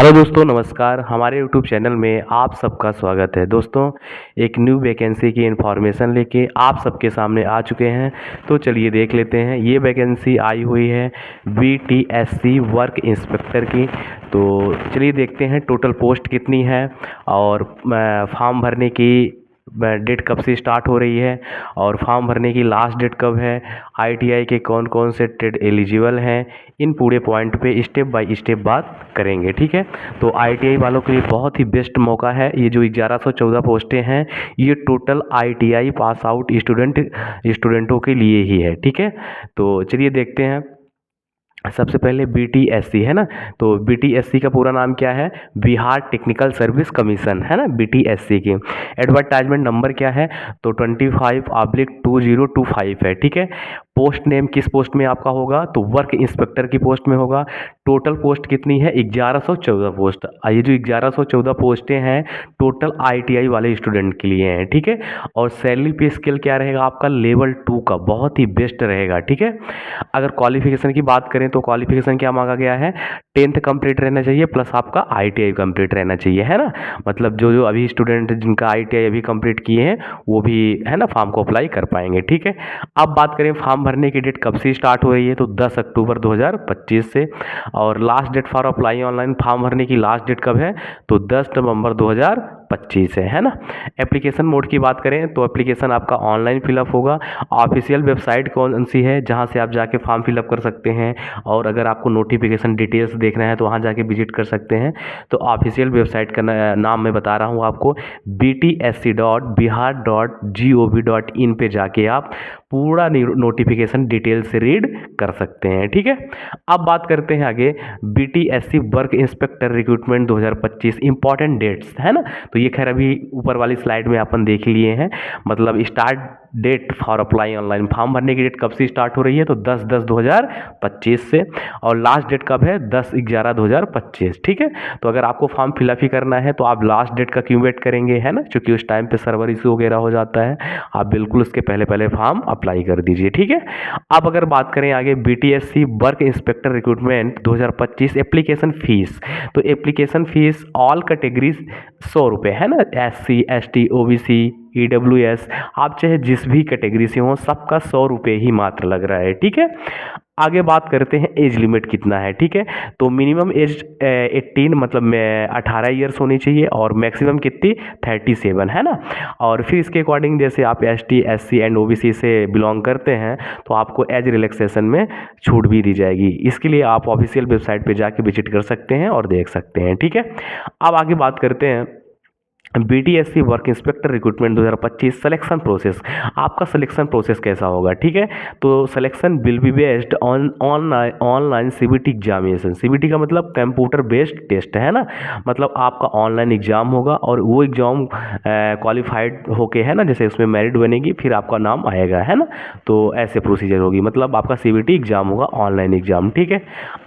Hello दोस्तों, नमस्कार। हमारे यूट्यूब चैनल में आप सबका स्वागत है। दोस्तों, एक न्यू वैकेंसी की इन्फॉर्मेशन लेके आप सबके सामने आ चुके हैं। तो चलिए देख लेते हैं। ये वैकेंसी आई हुई है BTSC वर्क इंस्पेक्टर की। तो चलिए देखते हैं टोटल पोस्ट कितनी है और फॉर्म भरने की डेट कब से स्टार्ट हो रही है और फॉर्म भरने की लास्ट डेट कब है। ITI के कौन कौन से ट्रेड एलिजिबल हैं, इन पूरे पॉइंट पे स्टेप बाय स्टेप बात करेंगे। ठीक है, तो ITI वालों के लिए बहुत ही बेस्ट मौका है। ये जो 1114 पोस्टें हैं, ये टोटल ITI पास आउट स्टूडेंटों के लिए ही है। ठीक है, तो चलिए देखते हैं। सबसे पहले BTSC है ना, तो BTSC का पूरा नाम क्या है? बिहार टेक्निकल सर्विस कमीशन है ना, BTSC की। एडवर्टाइजमेंट नंबर क्या है? तो 25/2025 है। ठीक है, पोस्ट नेम किस पोस्ट में आपका होगा? तो वर्क इंस्पेक्टर की पोस्ट में होगा। टोटल पोस्ट कितनी है? 1114 पोस्ट। ये जो 1114 पोस्टें हैं टोटल ITI वाले स्टूडेंट के लिए हैं। ठीक है, और सैलरी पे स्केल क्या रहेगा आपका? लेवल 2 का, बहुत ही बेस्ट रहेगा। ठीक है, अगर क्वालिफिकेशन की बात करें तो क्वालिफिकेशन क्या मांगा गया है? 10th कंप्लीट रहना चाहिए प्लस आपका ITI कंप्लीट रहना चाहिए, है ना। मतलब जो जो अभी स्टूडेंट जिनका ITI अभी कंप्लीट किए हैं वो भी है ना फॉर्म को अप्लाई कर पाएंगे। ठीक है, अब बात करें फॉर्म भरने की डेट कब से स्टार्ट हो रही है? तो 10 अक्टूबर 2025 से। और last date for apply online, form भरने की लास्ट डेट कब है? तो 10 नवंबर 2025 है ना। एप्लीकेशन मोड की बात करें तो एप्लीकेशन आपका ऑनलाइन फिलअप होगा। ऑफिशियल वेबसाइट कौन सी है जहां से आप जाके फॉर्म फिलअप कर सकते हैं, और अगर आपको नोटिफिकेशन डिटेल्स देखना है तो वहां जाके विजिट कर सकते हैं। तो ऑफिशियल वेबसाइट का नाम मैं बता रहा हूँ आपको, btsc.bihar.gov.in पे जाके आप पूरा नोटिफिकेशन डिटेल से रीड कर सकते हैं। ठीक है, अब बात करते हैं आगे। BTSC work inspector recruitment 2025 important dates है ना। तो ये खैर अभी ऊपर वाली स्लाइड में अपन देख लिए हैं। मतलब start date for apply online, form भरने की डेट कब से स्टार्ट हो रही है? तो 10/10/2025 से। और लास्ट डेट कब है? 10/11/2025। ठीक है, तो अगर आपको फॉर्म फिलअप ही करना है तो आप लास्ट डेट का क्यों वेट करेंगे, है ना, क्योंकि उस टाइम पे सर्वर इशू वगैरह हो जाता है। आप बिल्कुल उसके पहले पहले फॉर्म अप्लाई कर दीजिए। ठीक है, अब अगर बात करें आगे BTSC work inspector recruitment 2025 application fees. तो एप्लीकेशन फीस ऑल कैटेगरीज 100 रुपये है ना। SC ST OBC EWS, आप चाहे जिस भी कैटेगरी से हो सबका 100 रुपये ही मात्र लग रहा है। ठीक है, आगे बात करते हैं एज लिमिट कितना है। ठीक है, तो मिनिमम एज 18 मतलब 18 ईयर्स होनी चाहिए और मैक्सिमम कितनी? 37 है ना। और फिर इसके अकॉर्डिंग जैसे आप ST SC एंड OBC से बिलोंग करते हैं तो आपको एज रिलैक्सेशन में छूट भी दी जाएगी। इसके लिए आप ऑफिशियल वेबसाइट पे जाके विजिट कर सकते हैं और देख सकते हैं। ठीक है, अब आगे बात करते हैं BTSC work inspector recruitment 2025 selection process. आपका सिलेक्शन प्रोसेस कैसा होगा? ठीक है, तो selection will be based on online CBT examination. CBT का मतलब कंप्यूटर बेस्ड टेस्ट है ना। मतलब आपका ऑनलाइन एग्जाम होगा और वो एग्जाम क्वालिफाइड होके है ना, जैसे उसमें मेरिट बनेगी फिर आपका नाम आएगा, है ना। तो ऐसे प्रोसीजर होगी, मतलब आपका CBT एग्जाम होगा, ऑनलाइन एग्जाम। ठीक है,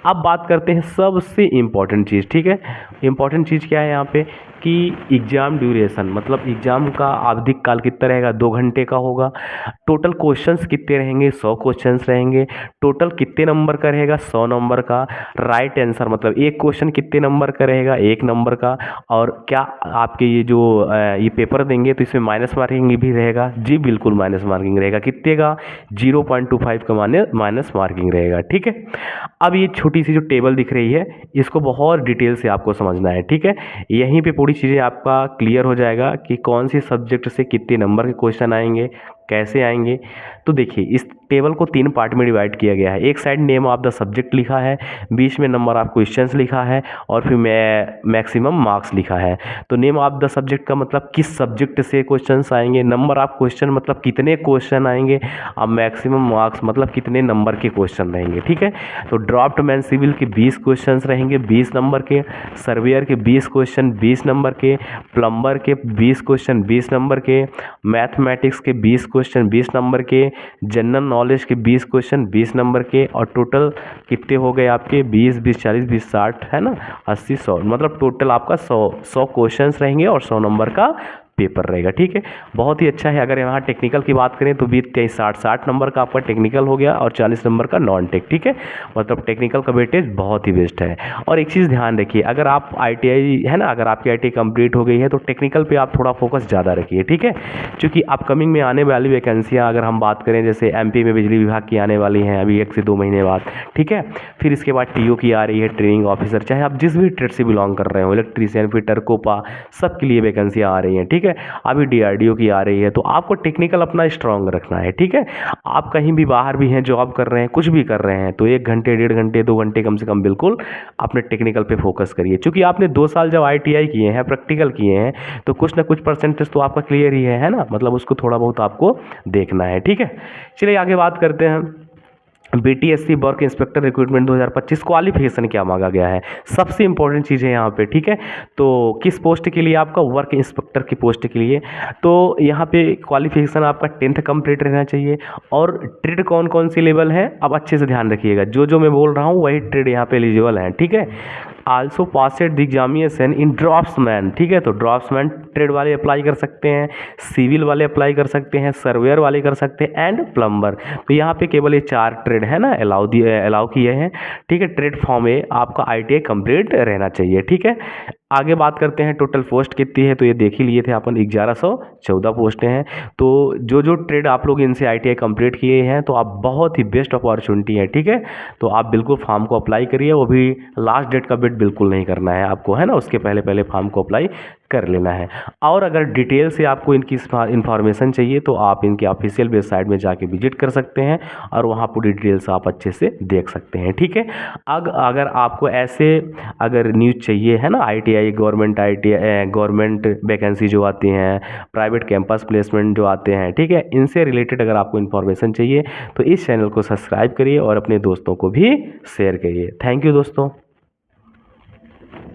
अब बात करते हैं सबसे इम्पॉर्टेंट चीज़। ठीक है, इम्पॉर्टेंट चीज़ क्या है यहाँ पे कि एग्ज़ाम ड्यूरेशन, मतलब एग्ज़ाम का आवधिक काल कितना रहेगा? 2 घंटे का होगा। टोटल क्वेश्चंस कितने रहेंगे? 100 क्वेश्चंस रहेंगे। टोटल कितने नंबर का रहेगा? 100 नंबर का। राइट आंसर मतलब एक क्वेश्चन कितने नंबर का रहेगा? 1 नंबर का। और क्या आपके ये जो ये पेपर देंगे तो इसमें माइनस मार्किंग भी रहेगा? जी बिल्कुल माइनस मार्किंग रहेगा। कितने का? 0.25 का माइनस मार्किंग रहेगा। ठीक है, अब ये छोटी सी जो टेबल दिख रही है इसको बहुत डिटेल से आपको समझना है। ठीक है, यहीं पे पूरी चीज़ें आपका क्लियर हो जाएगा कि कौन सी सब्जेक्ट से कितने नंबर के क्वेश्चन आएंगे, कैसे आएंगे। तो देखिए इस टेबल को 3 पार्ट में डिवाइड किया गया है। एक side name of the subject लिखा है, बीच में नंबर ऑफ क्वेश्चंस लिखा है और फिर मैक्सिमम मार्क्स लिखा है। तो नेम ऑफ द सब्जेक्ट का मतलब किस सब्जेक्ट से क्वेश्चंस आएंगे, नंबर ऑफ क्वेश्चन मतलब कितने क्वेश्चन आएंगे, और मैक्सिमम मार्क्स मतलब कितने नंबर के क्वेश्चन रहेंगे। ठीक है, तो ड्राफ्टमैन सिविल के 20 क्वेश्चन रहेंगे 20 नंबर के, सर्वेयर के 20 क्वेश्चन 20 नंबर के, प्लम्बर के 20 क्वेश्चन 20 नंबर के, मैथमेटिक्स के 20 क्वेश्चन 20 नंबर के, जनरल नॉलेज के 20 क्वेश्चन 20 नंबर के, और टोटल कितने हो गए आपके? 20 20 40 20 60 है ना, 80 100, मतलब टोटल आपका 100 क्वेश्चन रहेंगे और 100 नंबर का पेपर रहेगा। ठीक है, बहुत ही अच्छा है। अगर यहाँ टेक्निकल की बात करें तो 20-23-60 नंबर का आपका टेक्निकल हो गया और 40 नंबर का नॉन टेक। ठीक है, मतलब टेक्निकल का वेटेज बहुत ही बेस्ट है। और एक चीज़ ध्यान रखिए, अगर आप ITI है ना, अगर आपकी ITI कंप्लीट हो गई है तो टेक्निकल पे आप थोड़ा फोकस ज़्यादा रखिए। ठीक है, क्योंकि अपकमिंग में आने वाली वैकेंसियाँ अगर हम बात करें, जैसे MP में बिजली विभाग की आने वाली हैं अभी 1 से 2 महीने बाद। ठीक है, फिर इसके बाद TO की आ रही है, ट्रेनिंग ऑफिसर, चाहे आप जिस भी ट्रेड से बिलोंग कर रहे हो, इलेक्ट्रीशियन, फिटर, कोपा, सबके लिए वैकेंसियाँ आ रही हैं। ठीक है, अभी DRDO की आ रही है। तो आपको टेक्निकल अपना स्ट्रांग रखना है। ठीक है, आप कहीं भी बाहर भी हैं, जॉब कर रहे हैं, कुछ भी कर रहे हैं, तो 1 घंटे, 1.5 घंटे, 2 घंटे कम से कम बिल्कुल अपने टेक्निकल पे फोकस करिए। क्योंकि आपने 2 साल जब ITI किए हैं, प्रैक्टिकल किए हैं, तो कुछ ना कुछ परसेंटेज तो आपका क्लियर ही है ना, मतलब उसको थोड़ा बहुत आपको देखना है। ठीक है, चलिए आगे बात करते हैं। BTSC work inspector recruitment 2025 qualification क्या मांगा गया है, सबसे इंपॉर्टेंट चीज़ है यहाँ पे। ठीक है, तो किस पोस्ट के लिए, आपका वर्क इंस्पेक्टर की पोस्ट के लिए, तो यहाँ पे क्वालिफिकेशन आपका 10th कंप्लीट रहना चाहिए। और ट्रेड कौन कौन सी लेवल है, अब अच्छे से ध्यान रखिएगा, जो मैं बोल रहा हूँ वही ट्रेड यहाँ पे एलिजिबल है। ठीक है, also passed the examination in draftsman. ठीक है, तो ड्राफ्ट्समैन ट्रेड वाले अप्लाई कर सकते हैं, सिविल वाले अप्लाई कर सकते हैं, सर्वेयर वाले कर सकते हैं, एंड प्लम्बर। तो यहाँ पे केवल ये 4 ट्रेड है ना अलाउ किए हैं। ठीक है, ट्रेड फॉर्म में आपका ITI कंप्लीट रहना चाहिए। ठीक है, आगे बात करते हैं टोटल पोस्ट कितनी है, तो ये देख ही लिए थे अपन, 1114 पोस्टें हैं। तो जो ट्रेड आप लोग इनसे ITI कंप्लीट किए हैं, तो आप बहुत ही बेस्ट अपॉर्चुनिटी है। ठीक है, तो आप बिल्कुल फॉर्म को अप्लाई करिए, वो भी लास्ट डेट का वेट बिल्कुल नहीं करना है आपको, है ना, उसके पहले फॉर्म को अप्लाई कर लेना है। और अगर डिटेल से आपको इनकी इन्फॉर्मेशन चाहिए तो आप इनके ऑफिशियल वेबसाइट में जाके विजिट कर सकते हैं और वहाँ पूरी डिटेल्स आप अच्छे से देख सकते हैं। ठीक है, अगर आपको ऐसे अगर न्यूज़ चाहिए, है ना, ITI गवर्नमेंट वैकेंसी जो आती हैं, प्राइवेट कैंपस प्लेसमेंट जो आते हैं, ठीक है, इनसे रिलेटेड अगर आपको इन्फॉर्मेशन चाहिए तो इस चैनल को सब्सक्राइब करिए और अपने दोस्तों को भी शेयर करिए। थैंक यू दोस्तों।